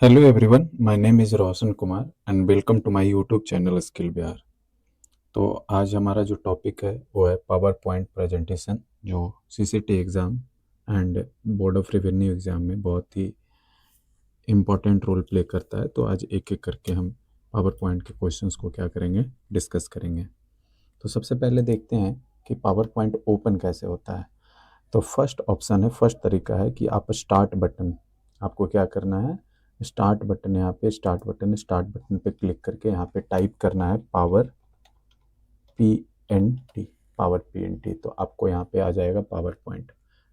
Hello everyone, my name is Roshan Kumar and welcome to my YouTube channel skill Bihar. तो आज हमारा जो टॉपिक है वो है पावर पॉइंट प्रेजेंटेशन, जो CCT exam and board of revenue exam में बहुत ही इम्पोर्टेंट रोल प्ले करता है। तो आज एक एक करके हम पावर पॉइंट के क्वेश्चंस को क्या करेंगे, डिस्कस करेंगे। तो सबसे पहले देखते हैं कि पावर पॉइंट ओपन कैसे होता है। तो फर्स्ट ऑप्शन है, फर्स्ट तरीका है कि आप स्टार्ट बटन, आपको क्या करना है, स्टार्ट बटन, यहाँ पे स्टार्ट बटन पे क्लिक करके यहाँ पे टाइप करना है power P N T, power P N T. तो आपको यहाँ पे आ जाएगा पावर पॉइंट।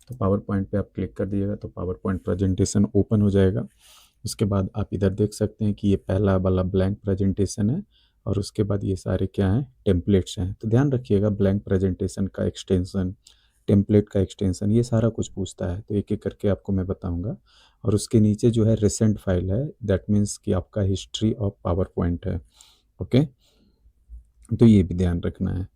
तो पावर पॉइंट पे आप क्लिक कर दिएगा तो पावर पॉइंट प्रेजेंटेशन ओपन हो जाएगा। उसके बाद आप इधर देख सकते हैं कि ये पहला वाला ब्लैंक प्रेजेंटेशन है और उसके बाद ये सारे क्या हैं, टेम्पलेट्स हैं। तो ध्यान रखिएगा, ब्लैंक प्रेजेंटेशन का एक्सटेंशन, टेम्पलेट का एक्सटेंशन, ये सारा कुछ पूछता है। तो एक एक करके आपको मैं बताऊंगा। और उसके नीचे जो है रिसेंट फाइल है, दैट मीन्स कि आपका हिस्ट्री ऑफ पावर पॉइंट है। ओके, तो ये भी ध्यान रखना है।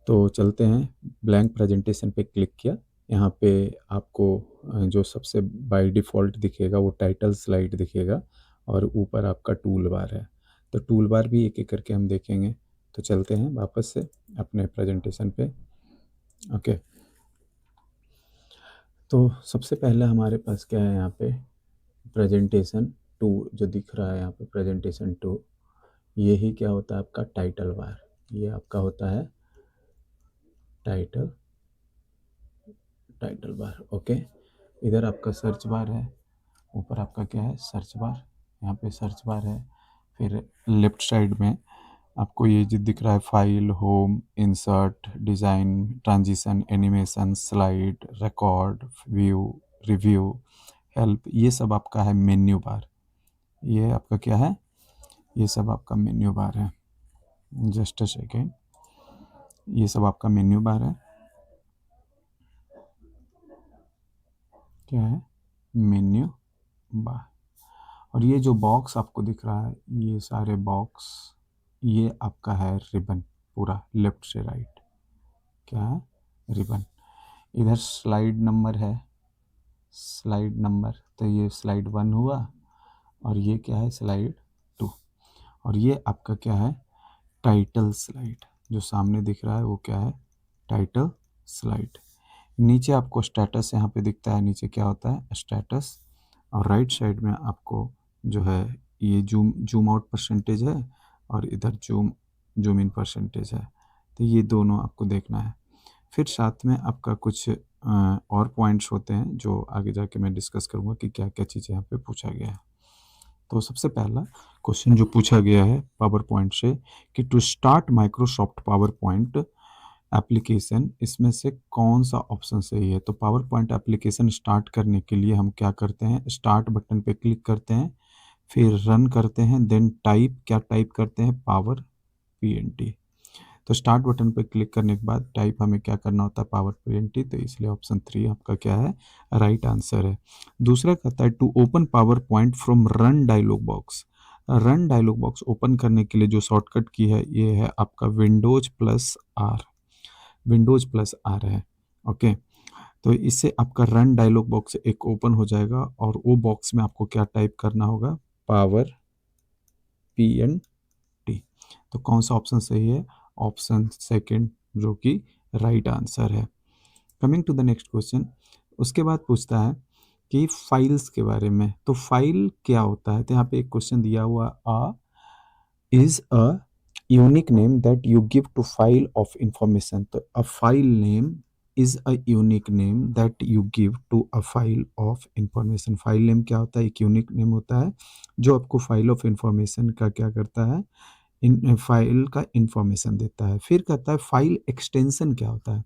तो चलते हैं, ब्लैंक प्रेजेंटेशन पे क्लिक किया। यहाँ पे आपको जो सबसे बाय डिफ़ॉल्ट दिखेगा वो टाइटल स्लाइड दिखेगा और ऊपर आपका टूल बार है। तो टूल बार भी एक एक करके हम देखेंगे। तो चलते हैं वापस से अपने प्रेजेंटेशन पे। ओके, तो सबसे पहले हमारे पास क्या है, यहाँ पे प्रेजेंटेशन टू जो दिख रहा है यहाँ पे, प्रेजेंटेशन टू, ये ही क्या होता है आपका टाइटल बार। ये आपका होता है टाइटल, टाइटल बार। ओके, इधर आपका सर्च बार है, ऊपर आपका क्या है, सर्च बार, यहाँ पे सर्च बार है। फिर लेफ्ट साइड में आपको ये जो दिख रहा है, file, home, insert, design, transition, animation, slide, record, view, review, help, ये सब आपका है मेन्यू बार। ये आपका क्या है, ये सब आपका मेन्यू बार है। जस्ट अ सेकेंड, ये सब आपका मेन्यू बार है। क्या है, मेन्यू बार। और ये जो बॉक्स आपको दिख रहा है, ये सारे बॉक्स, ये आपका है रिबन, पूरा लेफ्ट से राइट। क्या है, रिबन। इधर स्लाइड नंबर है, स्लाइड नंबर, तो ये स्लाइड 1 हुआ और ये क्या है, स्लाइड 2। और ये आपका क्या है, टाइटल स्लाइड, जो सामने दिख रहा है वो क्या है, टाइटल स्लाइड। नीचे आपको स्टेटस यहाँ पे दिखता है, नीचे क्या होता है, स्टेटस। और राइट साइड में आपको जो है ये जूम जूम आउट परसेंटेज है और इधर जूम इन परसेंटेज है। तो ये दोनों आपको देखना है। फिर साथ में आपका कुछ और पॉइंट्स होते हैं जो आगे जाके मैं डिस्कस करूँगा कि क्या क्या चीज़ें यहाँ पे पूछा गया है। तो सबसे पहला क्वेश्चन जो पूछा गया है पावर पॉइंट से कि to start Microsoft PowerPoint application, इसमें से कौन सा ऑप्शन सही है। तो पावर पॉइंट एप्लीकेशन स्टार्ट करने के लिए हम क्या करते हैं, स्टार्ट बटन पे क्लिक करते हैं, फिर रन करते हैं, देन टाइप, क्या टाइप करते हैं, पावर पीएनटी। तो स्टार्ट बटन पे क्लिक करने के बाद टाइप हमें क्या करना होता है, पावर पीएनटी। तो इसलिए ऑप्शन 3 आपका क्या है, राइट आंसर है। दूसरा कहता है to open PowerPoint from run dialog box. Run dialog box open करने के लिए जो शॉर्टकट की है ये है आपका Windows plus R, Windows plus R है। ओके, तो इससे आपका रन डायलॉग बॉक्स एक ओपन हो जाएगा और वो बॉक्स में आपको क्या टाइप करना होगा, पावर पी एन टी। तो कौन सा ऑप्शन सही है, ऑप्शन सेकंड, जो कि राइट आंसर है। Coming to the next question, उसके बाद पूछता है कि फाइल्स के बारे में। तो फाइल क्या होता है, तो यहाँ पे एक क्वेश्चन दिया हुआ, आ is a unique name that you give to file of information। तो a file name is a unique name that you give to a file of information। File name क्या होता है, एक यूनिक नेम होता है जो आपको फाइल ऑफ इंफॉर्मेशन का क्या करता है, इन फाइल का इंफॉर्मेशन देता है। फिर कहता है फाइल एक्सटेंशन क्या होता है।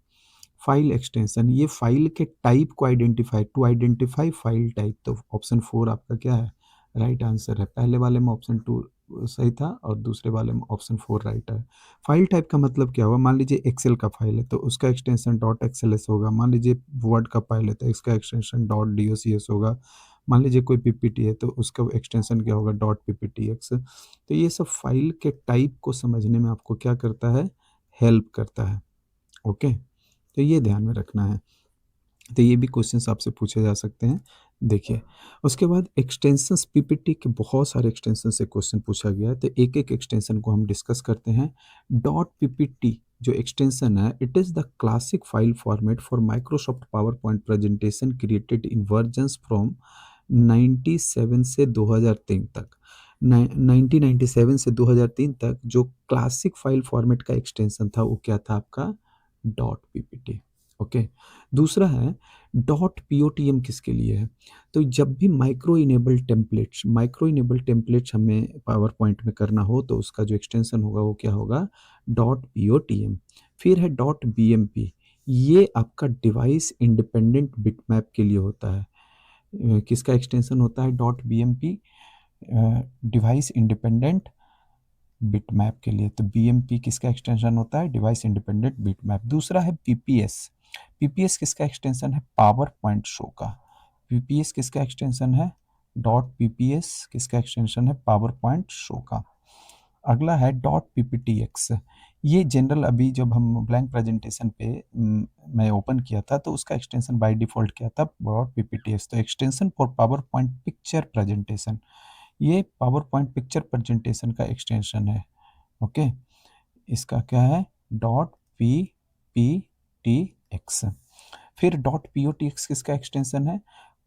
फाइल एक्सटेंशन ये फाइल के टाइप को identify, to identify file type. तो ऑप्शन 4 आपका क्या है, राइट आंसर है। पहले वाले में ऑप्शन 2 सही था और दूसरे वाले में ऑप्शन 4 राइट है। फाइल टाइप का मतलब क्या हुआ, मान लीजिए एक्सेल का फाइल है तो उसका एक्सटेंशन डॉट एक्सएलएस होगा। मान लीजिए वर्ड का फाइल है तो इसका एक्सटेंशन डॉट डीओसीएस होगा। मान लीजिए कोई पीपीटी है तो उसका एक्सटेंशन क्या होगा, डॉट पीपीटीएक्स। तो ये सब फाइल के टाइप को समझने में आपको क्या करता है, हेल्प करता है। ओके, तो ये ध्यान में रखना है। तो ये भी क्वेश्चंस आपसे पूछे जा सकते हैं। देखिए, उसके बाद एक्सटेंशंस पीपीटी के बहुत सारे एक्सटेंशन से क्वेश्चन पूछा गया है, तो एक-एक एक्सटेंशन को हम डिस्कस करते हैं। डॉट पीपीटी जो एक्सटेंशन है, it is the classic file format for Microsoft PowerPoint presentation created in versions from 97 से 2003 तक। 1997 से 2003 तक जो क्लासिक फाइल फॉर्मेट का एक्सटेंशन था, वो क्या था आपका? Dot PPT. ओके। दूसरा है डॉट पीओटीएम किसके लिए है? तो जब भी माइक्रो इनेबल टेम्पलेट्स हमें पावर पॉइंट में करना हो, तो उसका जो एक्सटेंशन होगा वो क्या होगा? डॉट पीओटीएम। फिर है डॉट बीएमपी, ये आपका डिवाइस इंडिपेंडेंट बिटमैप के लिए होता है। किसका एक्सटेंशन होता है dot BMP? Device independent bitmap के लिए। तो बीएमपी किसका एक्सटेंशन होता है? Device independent bitmap. दूसरा है पीपीएस। पीपीएस किसका एक्सटेंशन है? पावर पॉइंट शो का। पीपीएस किसका एक्सटेंशन है? डॉट पीपीएस किसका एक्सटेंशन है? पावर पॉइंट शो का। अगला है डॉट पीपीटीएक्स। ये जनरल अभी जब हम ब्लैंक प्रेजेंटेशन पे मैं ओपन किया था, तो उसका एक्सटेंशन बाय डिफ़ॉल्ट क्या था? Dot PPTX. तो extension for PowerPoint picture presentation, ये पावर पॉइंट पिक्चर प्रेजेंटेशन का एक्सटेंशन है। ओके। इसका क्या है? Dot P P T X. फिर dot P O T X किसका एक्सटेंशन है?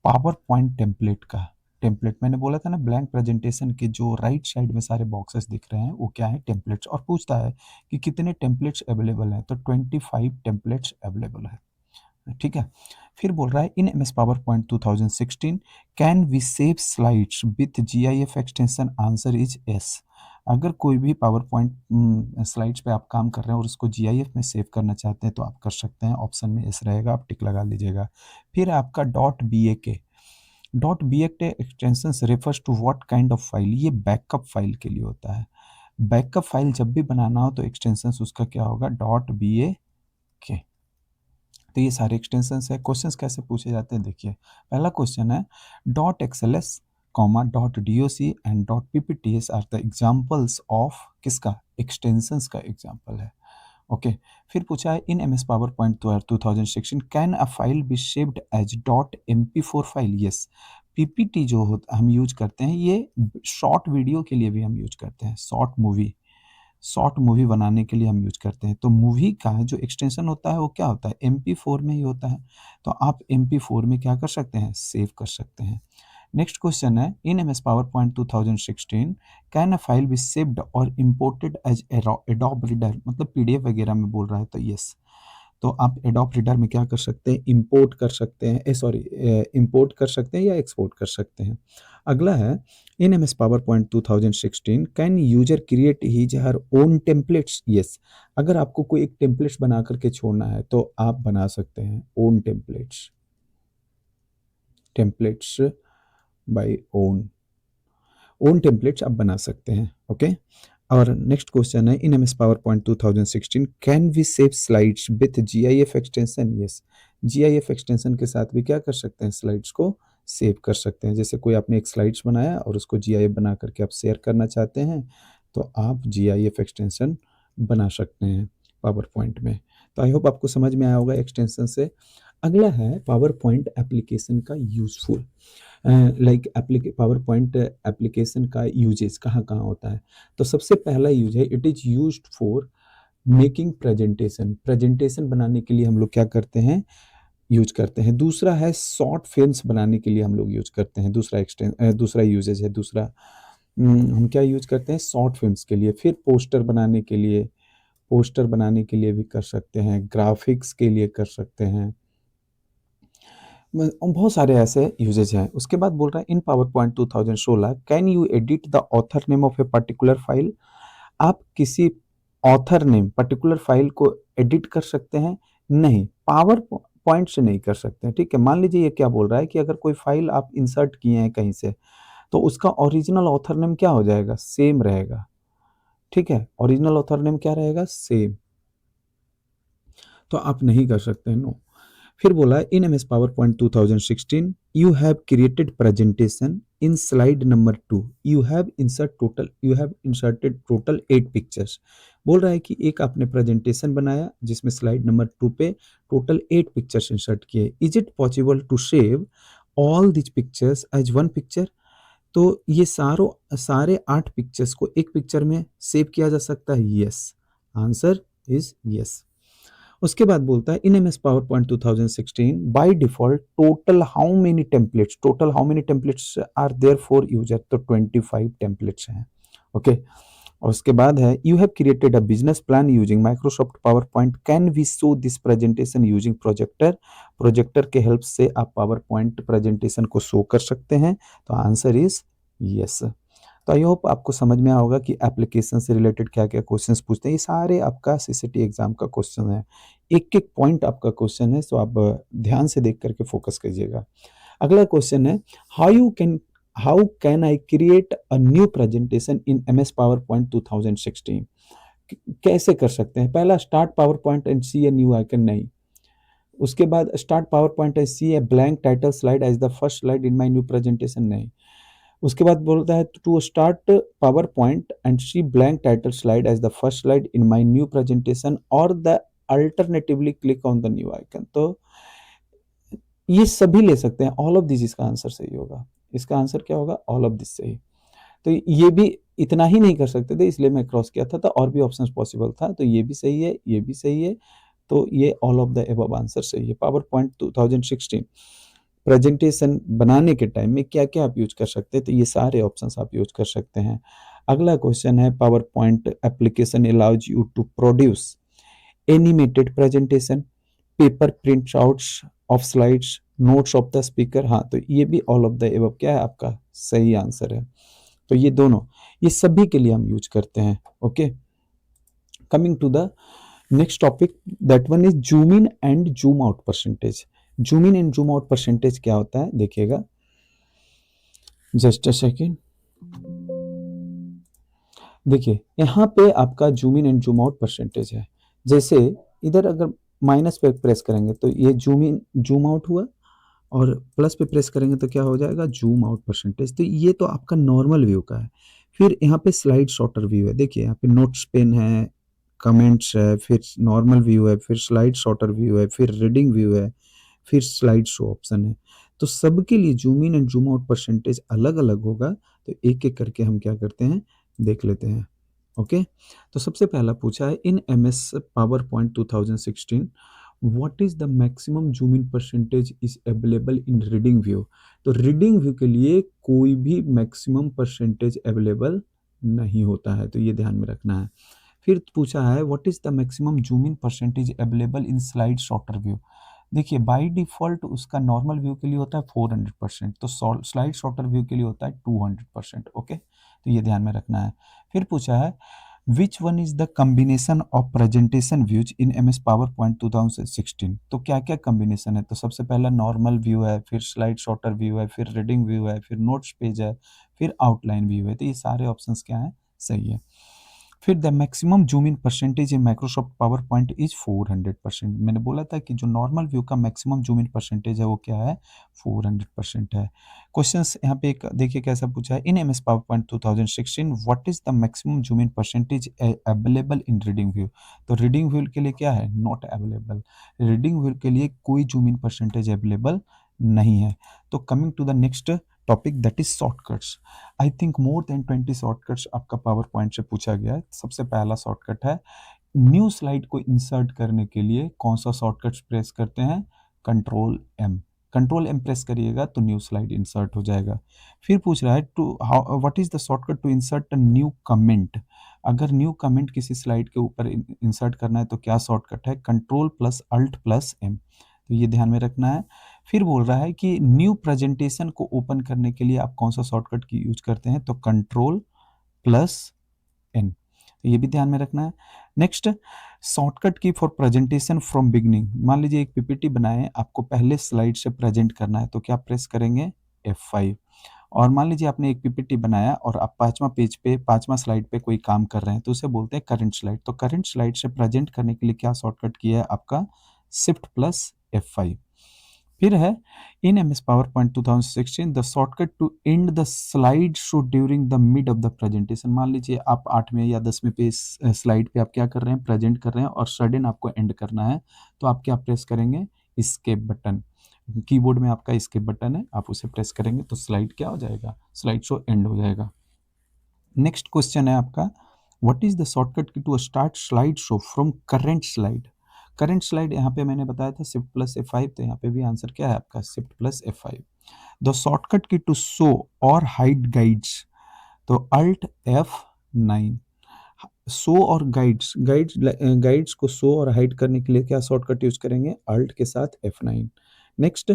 पावर पॉइंट टेम्पलेट का। टेम्पलेट मैंने बोला था ना, ब्लैंक प्रेजेंटेशन के जो राइट साइड में सारे बॉक्सेस दिख रहे हैं, वो क्या है? टेम्पलेट्स। और पूछता है कि कितने टेम्पलेट्स अवेलेबल हैं, तो 25 टेम्पलेट्स अवेलेबल है। ठीक है। फिर बोल रहा है in M S PowerPoint 2016 can we save slides with G I F extension? Answer is yes. अगर कोई भी पावर पॉइंट स्लाइड्स पे आप काम कर रहे हैं और उसको जी आई एफ में सेव करना चाहते हैं, तो आप कर सकते हैं। ऑप्शन में एस रहेगा, आप टिक लगा लीजिएगा। फिर आपका डॉट बी ए के। Dot B A K extension refers to what kind of file? ये बैकअप फाइल के लिए होता है। बैकअप फाइल जब भी बनाना हो, तो एक्सटेंशन उसका क्या होगा? डॉट बी ए के। तो ये सारे एक्सटेंशंस है। क्वेश्चंस कैसे पूछे जाते हैं, देखिए। पहला क्वेश्चन है dot XLS comma dot DOC and dot PPTS are the examples of किसका? एक्सटेंशंस का एग्जांपल है। ओके। फिर पूछा है in M S PowerPoint 2016 can a file be shaped as dot M P four file? Yes. PPT जो होता हम use करते हैं, ये शॉर्ट वीडियो के लिए भी हम यूज करते हैं। शॉर्ट मूवी बनाने के लिए हम यूज करते हैं। तो मूवी का जो एक्सटेंशन होता है, वो क्या होता है? MP4 में ही होता है। तो आप MP4 में क्या कर सकते हैं? सेव कर सकते हैं। नेक्स्ट क्वेश्चन है in M S PowerPoint 2016 can a file be saved और इम्पोर्टेड एज एडोब रीडर? मतलब पीडीएफ वगैरह में बोल रहा है, तो यस। तो आप एडोब रीडर में क्या कर सकते हैं? इंपोर्ट कर सकते हैं, सॉरी, इंपोर्ट कर सकते हैं या एक्सपोर्ट कर सकते हैं। अगला है in M S PowerPoint 2016 can user create his her own templates? Yes. अगर आपको कोई एक टेम्पलेट्स बना करके छोड़ना है, तो आप बना सकते हैं own templates. Templates by own templates आप बना सकते हैं। ओके। और नेक्स्ट क्वेश्चन है in M S PowerPoint 2016 can we save slides with G I F extension? Yes. G I F extension के साथ भी क्या कर सकते हैं? स्लाइड्स को सेव कर सकते हैं। जैसे कोई आपने एक स्लाइड्स बनाया और उसको जी आई एफ बना करके आप शेयर करना चाहते हैं, तो आप जी आई एफ एक्सटेंशन बना सकते हैं पावर पॉइंट में। तो आई होप आपको समझ में आया होगा एक्सटेंशन से। अगला है पावर पॉइंट एप्लीकेशन का useful, like power point application का यूजेस कहाँ कहाँ होता है? तो सबसे पहला यूज है it is used for making presentation. Presentation बनाने के लिए हम लोग क्या करते हैं? यूज करते हैं। दूसरा है शॉर्ट फिल्म्स बनाने के लिए हम लोग यूज करते हैं। दूसरा यूजेज है। दूसरा हम क्या यूज करते हैं? शॉर्ट फिल्म्स के लिए। फिर पोस्टर बनाने के लिए भी कर सकते हैं, ग्राफिक्स के लिए कर सकते हैं। बहुत सारे ऐसे यूजेज हैं। उसके बाद बोल रहा है in PowerPoint 2016 can you edit the author name of a particular file? आप किसी ऑथर नेम पर्टिकुलर फाइल को एडिट कर सकते हैं? नहीं, पावर पॉइंट से नहीं कर सकते हैं। ठीक है। मान लीजिए ये क्या बोल रहा है कि अगर कोई फाइल आप इंसर्ट किए हैं कहीं से, तो उसका ओरिजिनल ऑथर नेम क्या हो जाएगा? सेम रहेगा। ठीक है। ओरिजिनल ऑथर नेम क्या रहेगा? सेम। तो आप नहीं कर सकते हैं, नो। फिर बोला in M S PowerPoint 2016 you have created presentation in slide number 2 you have inserted total 8 pictures. बोल रहा है कि एक आपने प्रेजेंटेशन बनाया जिसमें स्लाइड नंबर 2 पे टोटल 8 पिक्चर्स इंसर्ट किए। Is it possible to save all this pictures as one picture? तो ये सारे 8 पिक्चर्स को एक पिक्चर में सेव किया जा सकता है? Yes, answer is yes. उसके बाद बोलता है in MS PowerPoint 2016 by default total how many templates are there for user? तो 25 टेम्पलेट्स हैं। ओके, और उसके बाद है you have created a business plan using Microsoft PowerPoint, can we show this presentation using projector? Projector के help से आप PowerPoint presentation को शो कर सकते हैं। तो आंसर इज यस। तो आई होप आपको समझ में आया होगा कि एप्लीकेशन से रिलेटेड क्या क्या क्वेश्चंस पूछते हैं। ये सारे आपका सीसीटी एग्जाम का क्वेश्चन है, एक एक पॉइंट आपका क्वेश्चन है, तो आप ध्यान से देख करके फोकस कीजिएगा। अगला क्वेश्चन है how can I create a new presentation in MS PowerPoint 2016? कैसे कर सकते हैं? पहला, start PowerPoint and see a new icon, नहीं। उसके बाद start PowerPoint and see a blank title slide as the first slide in my new presentation, नहीं। उसके बाद बोलता है to start PowerPoint and see blank title slide as the first slide in my new presentation और the alternatively click on the new icon. तो ये सभी ले सकते हैं, ऑल ऑफ दिस इसका आंसर सही होगा। इसका आंसर क्या होगा? ऑल ऑफ दिस सही। तो ये भी इतना ही नहीं कर सकते थे, इसलिए मैं क्रॉस किया था, तो और भी ऑप्शंस पॉसिबल था। तो ये भी सही है, ये भी सही है, तो ये all of the above answer सही है। पावर पॉइंट 2016 प्रेजेंटेशन बनाने के टाइम में क्या क्या आप यूज कर सकते हैं? तो ये सारे ऑप्शंस आप यूज कर सकते हैं। अगला क्वेश्चन है PowerPoint application allows you to produce animated presentation, paper print outs of slides, notes of the speaker. हाँ, तो ये भी ऑल ऑफ द एबव क्या है? आपका सही आंसर है। तो ये दोनों, ये सभी के लिए हम यूज करते हैं। Okay, coming to the next topic, that one is zoom in and zoom out percentage. Zoom in and zoom out percentage क्या होता है देखिएगा, जस्ट अ सेकेंड। देखिए यहाँ पे आपका zoom in and zoom out percentage है। जैसे इधर अगर माइनस पे प्रेस करेंगे तो ये जूम इन जूम आउट हुआ, और प्लस पे प्रेस करेंगे तो क्या हो जाएगा? Zoom out percentage. तो ये तो आपका नॉर्मल व्यू का है। फिर यहाँ पे स्लाइड शॉर्टर व्यू है। देखिए यहाँ पे नोट्स पेन है, कमेंट्स है, फिर नॉर्मल व्यू है, फिर स्लाइड शॉर्टर व्यू है, फिर रीडिंग व्यू है, फिर स्लाइड शो ऑप्शन है। तो सबके लिए zoom in and zoom out percentage अलग अलग होगा। तो एक एक करके हम क्या करते हैं, देख लेते हैं। ओके, तो सबसे पहला पूछा है in M S PowerPoint 2016 what is the maximum zoom in percentage is available in reading view? तो रीडिंग व्यू के लिए कोई भी मैक्सिमम परसेंटेज अवेलेबल नहीं होता है, तो ये ध्यान में रखना है। फिर पूछा है what is the maximum zoom in percentage available in slide sorter view? देखिए बाय डिफॉल्ट उसका नॉर्मल व्यू के लिए होता है 400%, तो स्लाइड शॉर्टर व्यू के लिए होता है 200%। ओके, तो ये ध्यान में रखना है। फिर पूछा है which one is the combination of presentation views in M S PowerPoint 2016? तो क्या क्या कम्बिनेशन है? तो सबसे पहला नॉर्मल व्यू है, फिर स्लाइड शॉर्टर व्यू है, फिर रीडिंग व्यू है, फिर नोट्स पेज है, फिर आउटलाइन व्यू है। तो ये सारे ऑप्शंस क्या हैं? सही है। फिर the maximum zoom in percentage in Microsoft power point is 400%। मैंने बोला था कि जो नॉर्मल व्यू का मैक्सिमम जूम इन परसेंटेज है वो क्या है? 400% है। क्वेश्चंस यहाँ पे एक देखिए कैसा पूछा है in M S PowerPoint 2016 what is the maximum zoom in percentage available in reading view? तो रीडिंग व्यू के लिए क्या है? Not available. रीडिंग व्यू के लिए कोई जूम इन परसेंटेज अवेलेबल नहीं है। तो coming to the next topic that is shortcuts. I think more than 20 shortcuts आपका पावर पॉइंट से पूछा गया है। सबसे पहला शॉर्टकट है न्यू स्लाइड को इंसर्ट करने के लिए कौन सा शॉर्टकट प्रेस करते हैं? Control M. Control M press करिएगा तो न्यू स्लाइड इंसर्ट हो जाएगा। फिर पूछ रहा है to how what is the shortcut to insert a new comment? अगर न्यू कमेंट किसी स्लाइड के ऊपर इंसर्ट करना है तो क्या शॉर्टकट है? Control plus alt plus M. तो ये ध्यान में रखना है। फिर बोल रहा है कि न्यू प्रेजेंटेशन को ओपन करने के लिए आप कौन सा शॉर्टकट की यूज करते हैं? तो कंट्रोल प्लस एन। तो ये भी ध्यान में रखना है। नेक्स्ट, शॉर्टकट की फॉर प्रेजेंटेशन फ्रॉम बिगनिंग। मान लीजिए एक पीपीटी बनाए, आपको पहले स्लाइड से प्रेजेंट करना है, तो क्या प्रेस करेंगे? F5। और मान लीजिए आपने एक पीपीटी बनाया और आप पांचवा पेज पे, पांचवा स्लाइड पे कोई काम कर रहे हैं, तो उसे बोलते हैं करंट स्लाइड। तो करंट स्लाइड से प्रेजेंट करने के लिए क्या शॉर्टकट किया है आपका? Shift plus F5। फिर है in M S PowerPoint 2016 the shortcut to end the slide show during the mid of the presentation. मान लीजिए आप 8वें या 10वें पे स्लाइड पे आप क्या कर रहे हैं, प्रेजेंट कर रहे हैं और सडन आपको एंड करना है, तो आप क्या प्रेस करेंगे, escape बटन। कीबोर्ड में आपका escape बटन है, आप उसे प्रेस करेंगे तो स्लाइड क्या हो जाएगा, स्लाइड शो एंड हो जाएगा। नेक्स्ट क्वेश्चन है आपका, what is the shortcut key to start slide show from current slide. Current slide यहाँ पे मैंने बताया था शिफ्ट प्लस F5, तो यहाँ पे भी आंसर क्या है आपका, shift plus F5। The shortcut key to show और हाइड गाइड्स, तो अल्ट F9। शो और गाइड्स को शो और हाइड करने के लिए क्या शॉर्टकट यूज करेंगे, अल्ट के साथ F9। Next,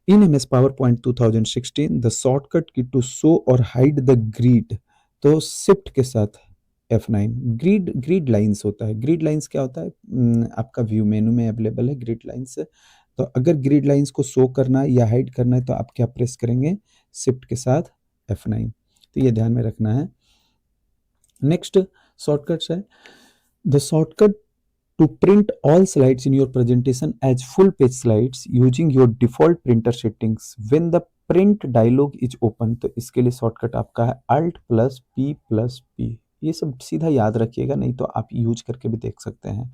in M S PowerPoint 2016 the shortcut key to show और हाइड द ग्रिड, तो शिफ्ट के साथ F9। ग्रिड लाइंस होता है, ग्रिड लाइंस क्या होता है, आपका व्यू मेनू में अवेलेबल है ग्रिड लाइंस। तो अगर ग्रिड लाइंस को शो करना है या हाइड करना है तो आप क्या प्रेस करेंगे, शिफ्ट के साथ F9। तो ये ध्यान में रखना है। नेक्स्ट शॉर्टकट्स है, the shortcut to print all slides in your presentation as full page slides using your default printer settings when the print dialog is open, तो इसके लिए शॉर्टकट आपका है alt + P। ये सब सीधा याद रखिएगा, नहीं तो आप यूज करके भी देख सकते हैं।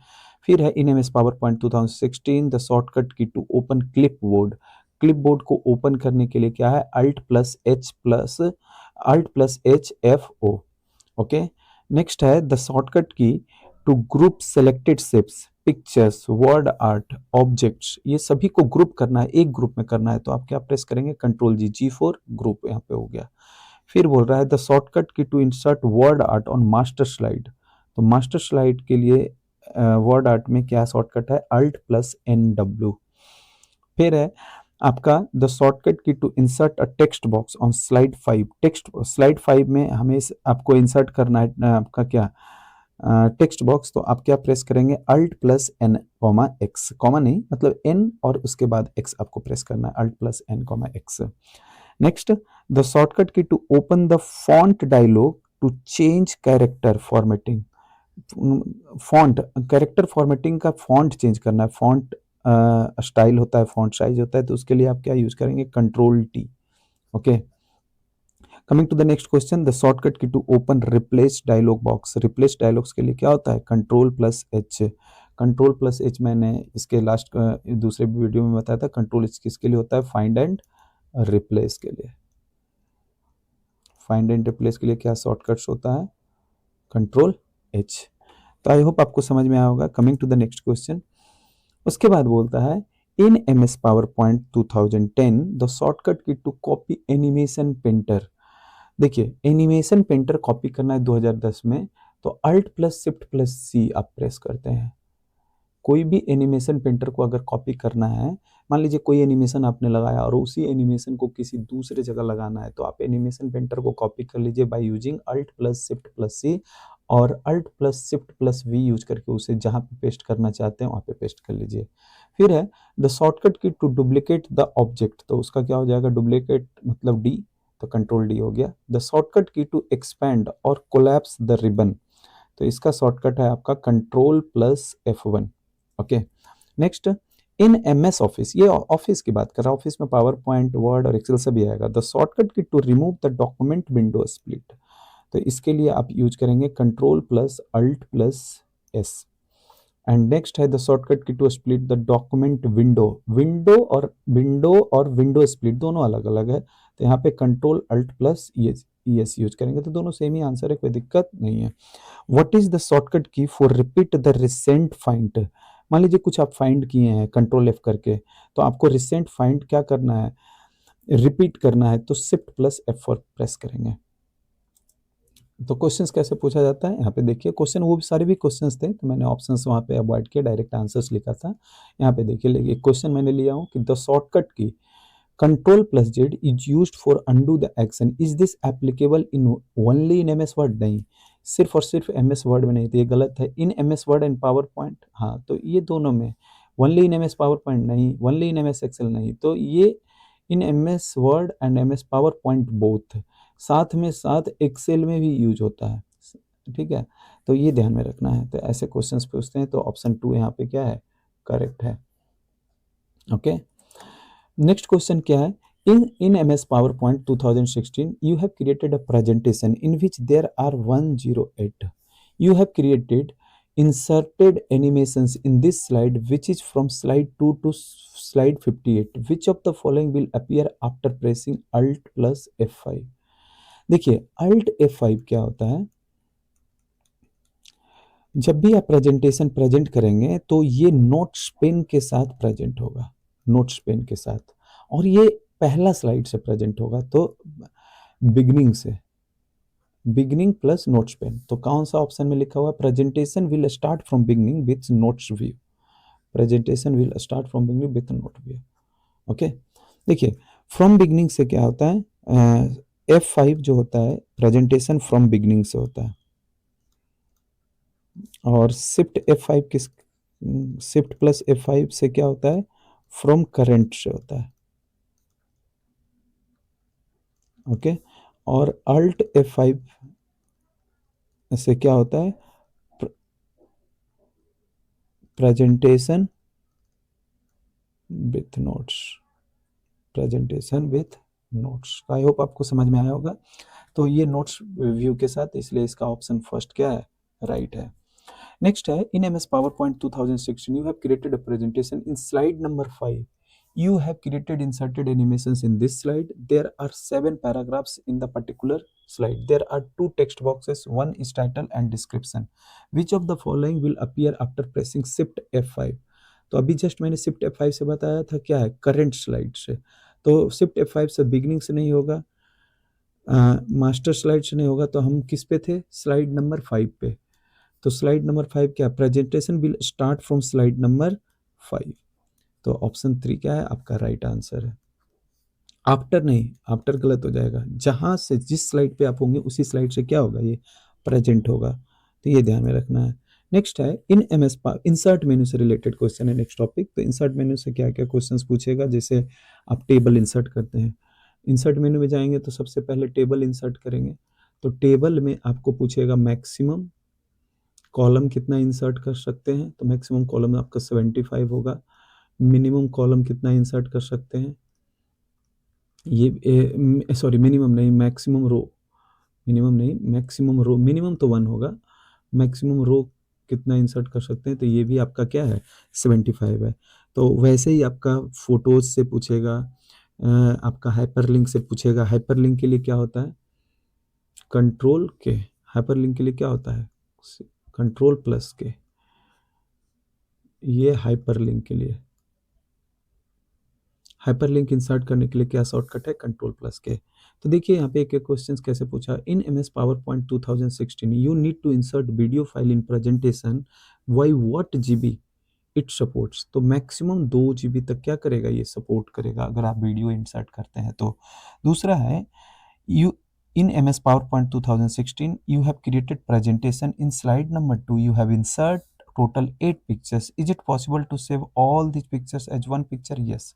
फिर है in M S PowerPoint 2016 the shortcut key to open clipboard. Clipboard को ओपन करने के लिए क्या है, alt+H ओके। नेक्स्ट है the shortcut key to group selected shapes, pictures, word art, objects, ये सभी को ग्रुप करना है, एक ग्रुप में करना है, तो आप क्या प्रेस करेंगे, Ctrl+G, G4 ग्रुप यहाँ पे हो गया। फिर बोल रहा है the shortcut key to insert word art on master slide, तो मास्टर स्लाइड के लिए वर्ड आर्ट में क्या शॉर्टकट है, alt+NW। फिर है आपका the shortcut key to insert a text box on slide 5। Text slide 5 में हमें आपको इंसर्ट करना है आपका क्या, टेक्स्ट बॉक्स, तो आप क्या प्रेस करेंगे, alt+N, X, कॉमा नहीं मतलब N और उसके बाद X आपको प्रेस करना है, alt+N, X। Next, the shortcut key to open the font dialog to change character formatting. Font character formatting का फॉन्ट चेंज करना है, फॉन्ट स्टाइल होता है, फॉन्ट साइज होता है, तो उसके लिए आप क्या यूज करेंगे, Ctrl+T। Okay, coming to the next question, the shortcut key to open replace dialog box. Replace dialogs के लिए क्या होता है, Ctrl+H। Ctrl+H मैंने इसके लास्ट दूसरे वीडियो में बताया था, Ctrl+H किसके लिए होता है, फाइंड एंड रिप्लेस के लिए। फाइंड एंड रिप्लेस के लिए क्या शॉर्टकट्स होता है, Ctrl+H। तो आई होप आपको समझ में आया होगा। Coming to the next question, उसके बाद बोलता है in M S PowerPoint 2010 the shortcut key to copy animation painter. देखिए एनिमेशन पेंटर कॉपी करना है 2010 में, तो alt+Shift+C आप प्रेस करते हैं। कोई भी एनिमेशन पेंटर को अगर कॉपी करना है, मान लीजिए कोई एनिमेशन आपने लगाया और उसी एनिमेशन को किसी दूसरे जगह लगाना है, तो आप एनिमेशन पेंटर को कॉपी कर लीजिए बाय यूजिंग alt+Shift+C और alt+Shift+V यूज करके उसे जहाँ पे पेस्ट करना चाहते हैं वहाँ पे पेस्ट कर लीजिए। फिर है the shortcut key to duplicate the object, तो उसका क्या हो जाएगा, डुप्लीकेट मतलब D, तो Ctrl+D हो गया। The shortcut key to expand और कोलैप्स द रिबन, तो इसका शॉर्टकट है आपका Ctrl+F1। Okay, next, in M S office, ये ऑफिस की बात कर रहा है, ऑफिस में पावर पॉइंट, वर्ड और एक्सेल सभी आएगा। The shortcut key to remove the document window split, तो इसके लिए आप यूज करेंगे Ctrl+Alt+S। एंड नेक्स्ट है the shortcut key to split the document window. Window split दोनों अलग अलग है, तो यहाँ पे Ctrl+Alt+ES यूज करेंगे, तो दोनों सेम ही आंसर है, कोई दिक्कत नहीं है। व्हाट इज द शॉर्टकट की for repeat the recent find. मान लीजिए कुछ आप फाइंड किए हैं Ctrl+F करके, तो आपको रिसेंट फाइंड क्या करना है, रिपीट करना है, तो Shift+F4 प्रेस करेंगे। तो क्वेश्चंस कैसे पूछा जाता है, यहाँ पे देखिए क्वेश्चन, वो भी सारे भी क्वेश्चंस थे, तो मैंने ऑप्शंस वहाँ पे अवॉइड किया, डायरेक्ट आंसर्स लिखा था। यहाँ पे देखिए एक क्वेश्चन मैंने लिया हूँ कि द शॉर्टकट की Ctrl+Z is used for undo the action, is this applicable in only in MS word, नहीं, सिर्फ और सिर्फ MS वर्ड में नहीं, तो ये गलत है। इन MS word and power point, हाँ, तो ये दोनों में, only in MS power point नहीं, ओनली इन MS एक्सेल नहीं, तो ये इन MS word and MS power point both, साथ में साथ एक्सेल में भी यूज होता है, ठीक है, तो ये ध्यान में रखना है। तो ऐसे क्वेश्चंस पूछते हैं, तो ऑप्शन 2 यहाँ पे क्या है, करेक्ट है। ओके, नेक्स्ट क्वेश्चन क्या है, in MS PowerPoint 2016 you have created a presentation in which there are 108. You have created inserted animations in this slide which is from slide 2 to slide 58. Which of the following will appear after pressing Alt plus F5? देखिए Alt F5 क्या होता है, जब भी आप presentation present करेंगे तो ये नोट्स पेन के साथ प्रेजेंट होगा, नोट्स पेन के साथ, और ये पहला स्लाइड से प्रेजेंट होगा, तो बिगनिंग से, बिगनिंग प्लस नोट्स पेन। तो कौन सा ऑप्शन में लिखा हुआ, presentation will start from beginning with notes view, presentation will start from beginning with note view. Okay, देखिए फ्रॉम बिगनिंग से क्या होता है, F5 जो होता है प्रेजेंटेशन फ्रॉम बिगनिंग से होता है, और शिफ्ट F5 किस, शिफ्ट प्लस F5 से क्या होता है, फ्रॉम करंट से होता है। ओके, और अल्ट F5 से क्या होता है, presentation with notes, presentation with notes. I hope आपको समझ में आया होगा। तो ये नोट्स व्यू के साथ, इसलिए इसका ऑप्शन फर्स्ट क्या है, राइट है। नेक्स्ट है, इन MS PowerPoint 2016 you have created a presentation in slide number 5. You have created inserted animations in this slide. There are 7 paragraphs in the particular slide. There are 2 text boxes. One is title and description. Which of the following will appear after pressing Shift F5? तो अभी just मैंने Shift F5 से बताया था क्या है, current slide से। तो Shift F5 से बिगिनिंग से नहीं होगा, मास्टर स्लाइड से नहीं होगा, तो हम किस पे थे, स्लाइड नंबर 5 पे। तो स्लाइड नंबर 5 क्या, presentation will start from slide number 5। तो ऑप्शन 3 क्या है, आपका राइट आंसर है। आफ्टर नहीं, आफ्टर गलत हो जाएगा, जहां से जिस स्लाइड पे आप होंगे उसी स्लाइड से क्या होगा, ये प्रेजेंट होगा, तो ये ध्यान में रखना है। नेक्स्ट है, इन MS इंसर्ट मेन्यू से रिलेटेड क्वेश्चन है नेक्स्ट टॉपिक। तो इंसर्ट मेन्यू से क्या क्या क्वेश्चंस पूछेगा, जैसे आप टेबल इंसर्ट करते हैं, इंसर्ट मेन्यू में जाएंगे तो सबसे पहले टेबल इंसर्ट करेंगे, तो टेबल में आपको पूछेगा मैक्सिमम कॉलम कितना इंसर्ट कर सकते हैं, तो मैक्सिमम कॉलम आपका 75 होगा। मिनिमम कॉलम कितना इंसर्ट कर सकते हैं, ये सॉरी मिनिमम नहीं, मैक्सिमम रो, मिनिमम नहीं मैक्सिमम रो, मिनिमम तो 1 होगा, मैक्सिमम रो कितना इंसर्ट कर सकते हैं, तो ये भी आपका क्या है, 75 है। तो वैसे ही आपका फोटोज से पूछेगा, आपका हाइपरलिंक से पूछेगा। हाइपरलिंक के लिए क्या होता है, कंट्रोल के, हाइपरलिंक के लिए क्या होता है, कंट्रोल प्लस के, ये हाइपरलिंक के लिए, हाइपरलिंक इंसर्ट करने के लिए क्या शॉर्टकट है, कंट्रोल प्लस के। तो देखिए यहाँ पे एक एक क्वेश्चन कैसे पूछा, in MS PowerPoint 2016 you need to insert video file in presentation why what GB it supports. तो मैक्सिमम 2 GB तक क्या करेगा, ये सपोर्ट करेगा अगर आप वीडियो इंसर्ट करते हैं तो। दूसरा है, you in MS PowerPoint 2016 you have created presentation in slide number 2 you have insert total 8 pictures. Is it possible to save all these pictures as one picture? Yes,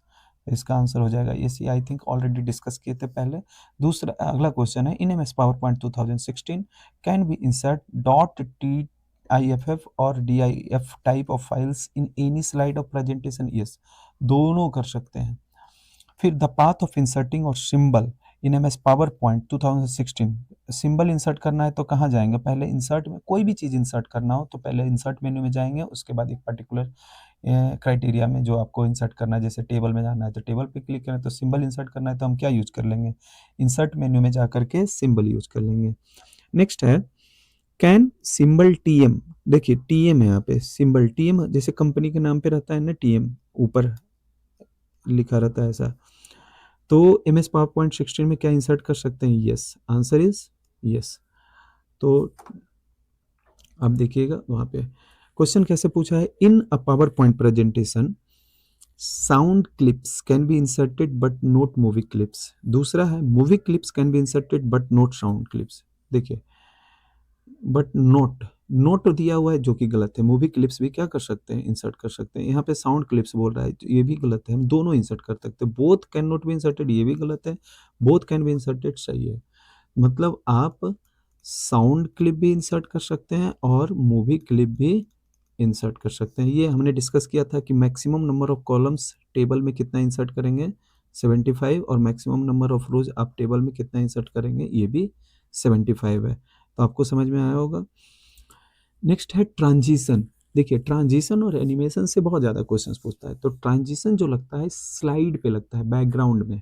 इसका answer हो जाएगा ये, I think already discuss किए थे पहले। दूसरा अगला question है, इन MS PowerPoint 2016 can be insert .tiff और DIF type of files in any slide of presentation? Yes, दोनों कर सकते हैं। फिर द पाथ ऑफ इंसर्टिंग और सिंबल इन MS PowerPoint 2016, सिंबल इंसर्ट करना है तो कहाँ जाएंगे, पहले इंसर्ट में, कोई भी चीज़ इंसर्ट करना हो तो पहले इंसर्ट मेन्यू में जाएंगे, उसके बाद एक पर्टिकुलर क्राइटेरिया में जो आपको इंसर्ट करना है, जैसे टेबल में जाना है तो टेबल पे क्लिक करें, तो सिंबल इंसर्ट करना है तो हम क्या यूज कर लेंगे, इंसर्ट मेन्यू में जा करके सिंबल यूज कर लेंगे। नेक्स्ट है, कैन सिंबल TM, देखिए TM है यहाँ पे, सिंबल TM जैसे कंपनी के नाम पे रहता है ना, TM ऊपर लिखा रहता है ऐसा, तो MS PowerPoint 16 में क्या इंसर्ट कर सकते हैं, यस, आंसर इज यस। तो आप देखिएगा वहां पे क्वेश्चन कैसे पूछा है, in a PowerPoint presentation sound clips can be inserted but not movie clips. दूसरा है, movie clips can be inserted but not sound clips. देखिए बट नोट, नोट दिया हुआ है जो कि गलत है, मूवी क्लिप्स भी क्या कर सकते हैं, इंसर्ट कर सकते हैं। यहाँ पे साउंड क्लिप्स बोल रहा है, ये भी गलत है, हम दोनों इंसर्ट कर सकते हैं। Both can not be inserted, ये भी गलत है, बोथ कैन बी इंसर्टेड सही है। मतलब आप साउंड क्लिप भी इंसर्ट कर सकते हैं और मूवी क्लिप भी इंसर्ट कर सकते हैं। ये हमने डिस्कस किया था कि maximum number of columns table में कितना इंसर्ट करेंगे, 75 और मैक्सिमम नंबर ऑफ रोज आप टेबल में कितना इंसर्ट करेंगे, ये भी 75 है। तो आपको समझ में आया होगा। नेक्स्ट है ट्रांजिशन। देखिए ट्रांजिशन और एनिमेशन से बहुत ज़्यादा क्वेश्चंस पूछता है। तो ट्रांजिशन जो लगता है स्लाइड पे लगता है बैकग्राउंड में,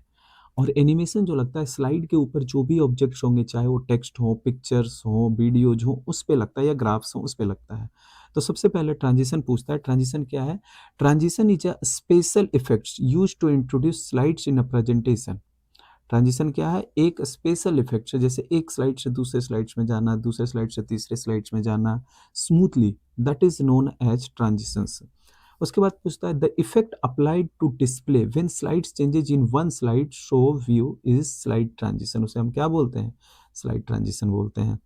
और एनिमेशन जो लगता है स्लाइड के ऊपर जो भी ऑब्जेक्ट्स होंगे, चाहे वो टेक्स्ट हो, पिक्चर्स हो, वीडियोज हो, उस पे लगता है, या ग्राफ्स हो, उस पे लगता है। तो सबसे पहले ट्रांजिशन पूछता है। ट्रांजिशन क्या है? Transition is a special effects use to introduce slides in a presentation. Transition क्या है? एक स्पेशल इफेक्ट है, जैसे एक स्लाइड से दूसरे स्लाइड्स में जाना, दूसरे स्लाइड से तीसरे स्लाइड्स में जाना smoothly, that is known as transitions. उसके बाद पूछता है the effect applied to display when slides changes in one slide show view is slide transition. उसे हम क्या बोलते हैं? स्लाइड ट्रांजिशन बोलते हैं।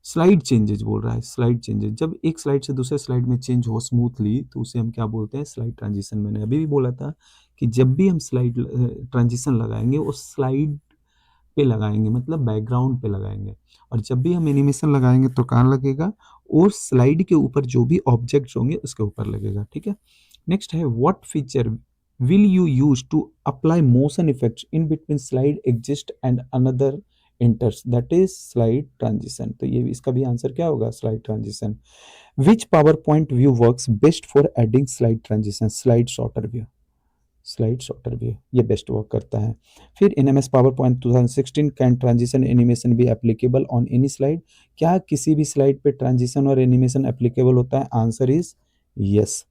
स्लाइड चेंजेज बोल रहा है, स्लाइड चेंजेज जब एक स्लाइड से दूसरे स्लाइड में चेंज हो स्मूथली, तो उसे हम क्या बोलते हैं? Slide transition. मैंने अभी भी बोला था कि जब भी हम स्लाइड ट्रांजिशन लगाएंगे वो स्लाइड पे लगाएंगे, मतलब बैकग्राउंड पे लगाएंगे। और जब भी हम एनिमेशन लगाएंगे तो कहाँ लगेगा? और स्लाइड के ऊपर जो भी ऑब्जेक्ट्स होंगे उसके ऊपर लगेगा। ठीक है। नेक्स्ट है what feature will you use to apply motion effects in between slide exist and another enters, that is slide transition। तो ये इसका भी आंसर क्या होगा? Slide transition. Which PowerPoint view works best for adding slide transition? Slide sorter view. Slide sorter view ये best work करता है। फिर in M S PowerPoint 2016 can transition animation भी एप्लीकेबल ऑन एनी स्लाइड? क्या किसी भी slide पे transition और एनिमेशन एप्लीकेबल होता है? Answer is yes.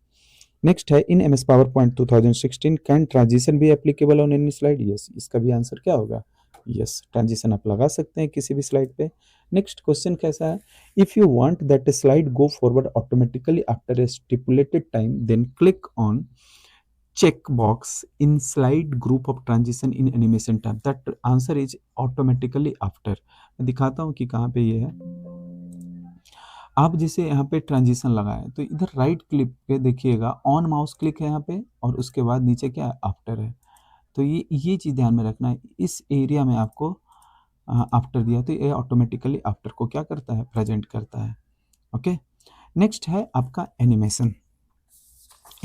नेक्स्ट है in M S PowerPoint 2016 can transition भी applicable on any slide? Yes, इसका भी आंसर क्या होगा? यस, ट्रांजिशन आप लगा सकते हैं किसी भी स्लाइड पे। नेक्स्ट क्वेश्चन कैसा है? If you want that a slide go forward automatically after a stipulated time, then click on check box in slide group of transition in animation tab, that answer is automatically after। मैं दिखाता हूँ कि कहाँ पे ये है। आप जैसे यहाँ पे ट्रांजिशन लगाए तो इधर राइट क्लिक पे देखिएगा, ऑन माउस क्लिक है यहाँ पे, और उसके बाद नीचे क्या है? आफ्टर है। तो ये चीज़ ध्यान में रखना है, इस एरिया में आपको आफ्टर दिया तो ये ऑटोमेटिकली आफ्टर को क्या करता है? प्रेजेंट करता है। ओके। नेक्स्ट है आपका एनिमेशन।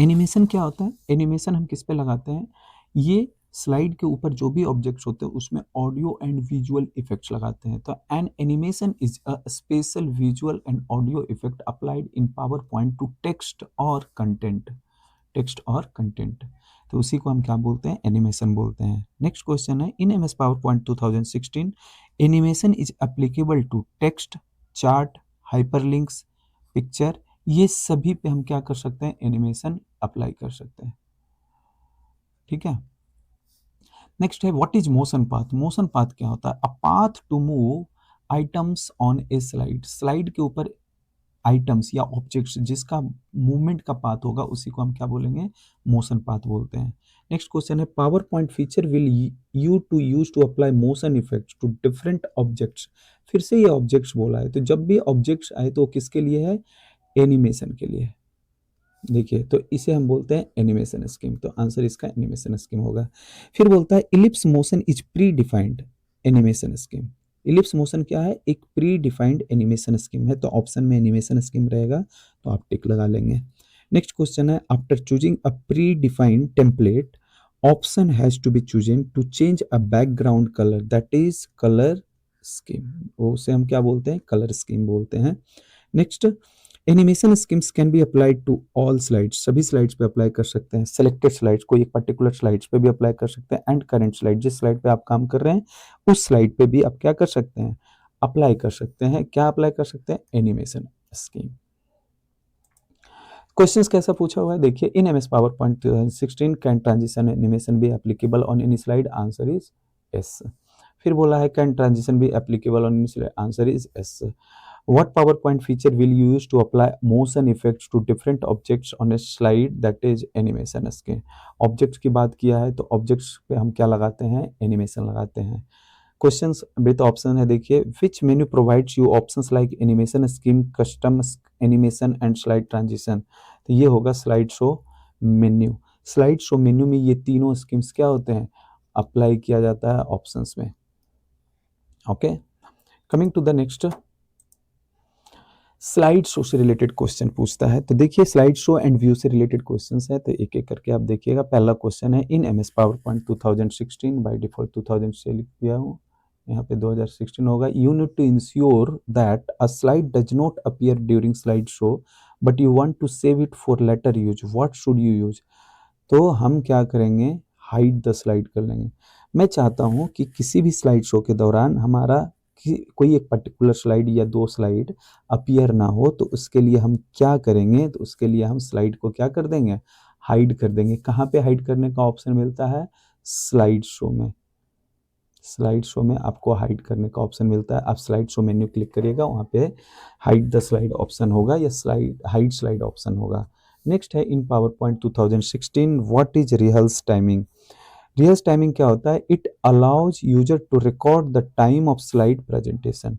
एनिमेशन क्या होता है? एनिमेशन हम किस पे लगाते हैं? ये स्लाइड के ऊपर जो भी ऑब्जेक्ट्स होते हैं उसमें ऑडियो एंड विजुअल इफेक्ट्स लगाते हैं। तो N animation is a special visual and audio effect applied in power point two text और कंटेंट। टेक्स्ट और कंटेंट, तो उसी को हम क्या बोलते हैं? एनिमेशन बोलते हैं। नेक्स्ट क्वेश्चन है in M S PowerPoint 2016 animation is applicable to text, chart, hyperlinks, picture, ये सभी पे हम क्या कर सकते हैं? एनिमेशन अप्लाई कर सकते हैं। ठीक है। नेक्स्ट है what is motion path? Motion path क्या होता है? A path to move items on a slide. Slide के ऊपर आइटम्स या ऑब्जेक्ट्स जिसका मूवमेंट का पाथ होगा उसी को हम क्या बोलेंगे? मोशन पाथ बोलते हैं। नेक्स्ट क्वेश्चन है PowerPoint feature will you to use to apply motion effects to different objects. फिर से ये ऑब्जेक्ट्स बोला है, तो जब भी ऑब्जेक्ट्स आए तो किसके लिए है? एनिमेशन के लिए। देखिए तो इसे हम बोलते हैं एनिमेशन स्कीम, तो आंसर इसका एनिमेशन स्कीम होगा। फिर बोलता है ellipse motion is pre defined animation scheme. Ellipse motion क्या है? एक प्री डिफाइंड एनिमेशन स्कीम है, तो ऑप्शन में एनिमेशन स्कीम रहेगा, तो आप टिक लगा लेंगे। नेक्स्ट क्वेश्चन है after choosing a predefined template option has to be chosen to change a background colour, that is colour scheme. उसे हम क्या बोलते हैं? कलर स्कीम बोलते हैं। Next animation schemes can be applied to all slides, सभी slides पे apply कर सकते हैं। सेलेक्टेड स्लाइड्स, कोई एक पर्टिकुलर स्लाइड्स पे भी अप्लाई कर सकते हैं। एंड करंट स्लाइड, जिस स्लाइड पे आप काम कर रहे हैं उस स्लाइड पे भी आप क्या कर सकते हैं? अप्लाई कर सकते हैं। क्या अप्लाई कर सकते हैं? Animation scheme. क्वेश्चंस कैसा पूछा हुआ है देखिए, इन MS power point 16 can transition animation be applicable on any slide? Answer is S. फिर बोला है can transition be applicable on any slide? Answer is S. What PowerPoint feature will you use to apply motion effects to different objects on a slide, that is animation scene? Objects की बात किया है तो objects पे हम क्या लगाते हैं? animation लगाते हैं। Questions with option है देखिए, which menu provides you options like animation scheme, custom animation and slide transition? तो ये होगा slide show menu। slide show menu में ये तीनों schemes क्या होते हैं? अप्लाई किया जाता है ऑप्शंस में। Okay, coming to the next, slide show से रिलेटेड क्वेश्चन पूछता है। तो देखिए स्लाइड शो एंड व्यू से रिलेटेड क्वेश्चंस है, तो एक एक करके आप देखिएगा। पहला क्वेश्चन है, in MS PowerPoint 2016, by default 2000 से लिख दिया हूँ, यहाँ पे 2016 होगा। You need to ensure that a slide does not appear during slide show but you want to save it for later use, what should you use. तो हम क्या करेंगे, हाइड द स्लाइड कर लेंगे। मैं चाहता हूँ कि किसी भी स्लाइड शो के दौरान हमारा कोई एक पर्टिकुलर स्लाइड या दो स्लाइड अपीयर ना हो, तो उसके लिए हम क्या करेंगे, तो उसके लिए हम स्लाइड को क्या कर देंगे, हाइड कर देंगे। कहाँ पे हाइड करने का ऑप्शन मिलता है, स्लाइड शो में। स्लाइड शो में आपको हाइड करने का ऑप्शन मिलता है। आप स्लाइड शो मेन्यू क्लिक करिएगा, वहाँ पे हाइड द स्लाइड ऑप्शन होगा या हाइड स्लाइड ऑप्शन होगा। नेक्स्ट है, in PowerPoint 2016 what is rehearse timing. Rehearse timing क्या होता है, it allows user to record the time of slide presentation.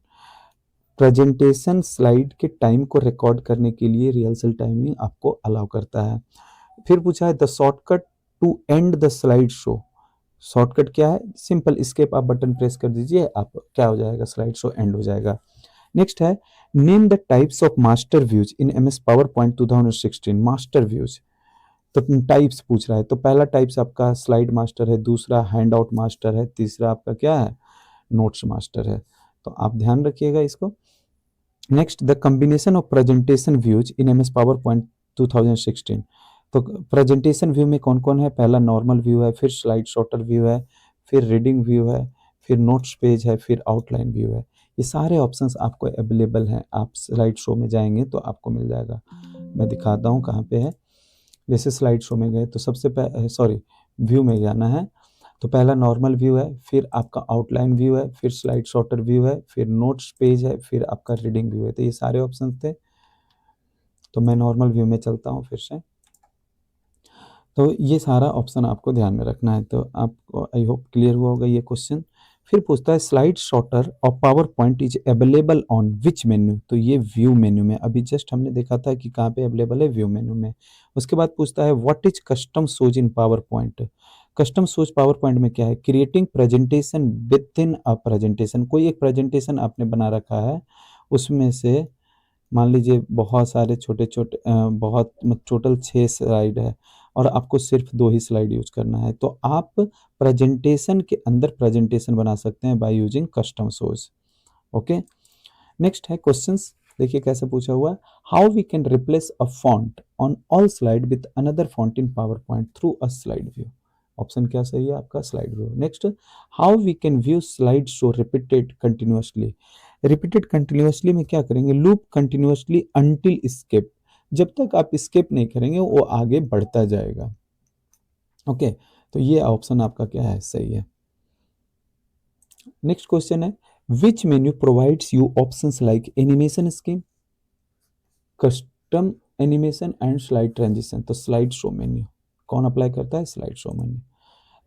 Presentation slide के टाइम को रिकॉर्ड करने के लिए रिहर्सल टाइमिंग आपको अलाउ करता है। फिर पूछा है, the shortcut to end the slide show. Shortcut क्या है, सिंपल एस्केप आप बटन प्रेस कर दीजिए, आप क्या हो जाएगा, स्लाइड शो एंड हो जाएगा। नेक्स्ट है, name the types of master views in MS PowerPoint 2016। Master views, तो टाइप्स पूछ रहा है। तो पहला टाइप्स आपका स्लाइड मास्टर है, दूसरा हैंड आउट मास्टर है, तीसरा आपका क्या है, नोट्स मास्टर है। तो आप ध्यान रखिएगा इसको। Next, the combination of presentation views in MS PowerPoint 2016। तो प्रेजेंटेशन व्यू में कौन कौन है, पहला नॉर्मल व्यू है, फिर स्लाइड शॉटर व्यू है, फिर रीडिंग व्यू है, फिर नोट्स पेज है, फिर आउटलाइन व्यू है। ये सारे ऑप्शंस आपको अवेलेबल हैं, आप स्लाइड शो में जाएंगे तो आपको मिल जाएगा। मैं दिखाता हूँ कहाँ पे है। जैसे स्लाइड शो में गए तो सबसे सॉरी, व्यू में जाना है। तो पहला नॉर्मल व्यू है, फिर आपका आउटलाइन व्यू है, फिर स्लाइड शॉटर व्यू है, फिर नोट्स पेज है, फिर आपका रीडिंग व्यू है। तो ये सारे ऑप्शन थे। तो मैं नॉर्मल व्यू में चलता हूँ फिर से। तो ये सारा ऑप्शन आपको ध्यान में रखना है। तो आपको आई होप क्लियर हुआ होगा ये क्वेश्चन। फिर पूछता है, स्लाइड शॉटर और power point is available on which menu. तो ये व्यू मेन्यू में, अभी जस्ट हमने देखा था कि कहाँ पे अवेलेबल है, व्यू मेन्यू में। उसके बाद पूछता है, what is custom shows in power point. Custom shows power point में क्या है, creating presentation with in a presentation. कोई एक प्रेजेंटेशन आपने बना रखा है, उसमें से मान लीजिए बहुत सारे छोटे छोटे बहुत टोटल 6 स्लाइड है और आपको सिर्फ 2 ही स्लाइड यूज करना है, तो आप प्रेजेंटेशन के अंदर प्रेजेंटेशन बना सकते हैं by using custom source. Okay, next है क्वेश्चंस। देखिए कैसे पूछा हुआ है, how we can replace a font on all slide with another font in PowerPoint through a slide view. Option क्या सही है आपका, slide view. Next, how we can view slide show repeated continuously. Repeated continuously में क्या करेंगे, loop continuously until escape. जब तक आप स्केप नहीं करेंगे वो आगे बढ़ता जाएगा। ओके, तो ये ऑप्शन आपका क्या है, सही है। नेक्स्ट क्वेश्चन है, विच menu provides you options like animation scheme, custom animation and slide transition. तो स्लाइड शो मेन्यू कौन अप्लाई करता है, स्लाइड शो मेन्यू।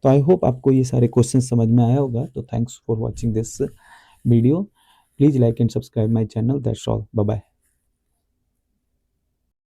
तो आई होप आपको ये सारे क्वेश्चन समझ में आया होगा। तो thanks for watching this video. Please like and subscribe my channel. That's all, bye bye.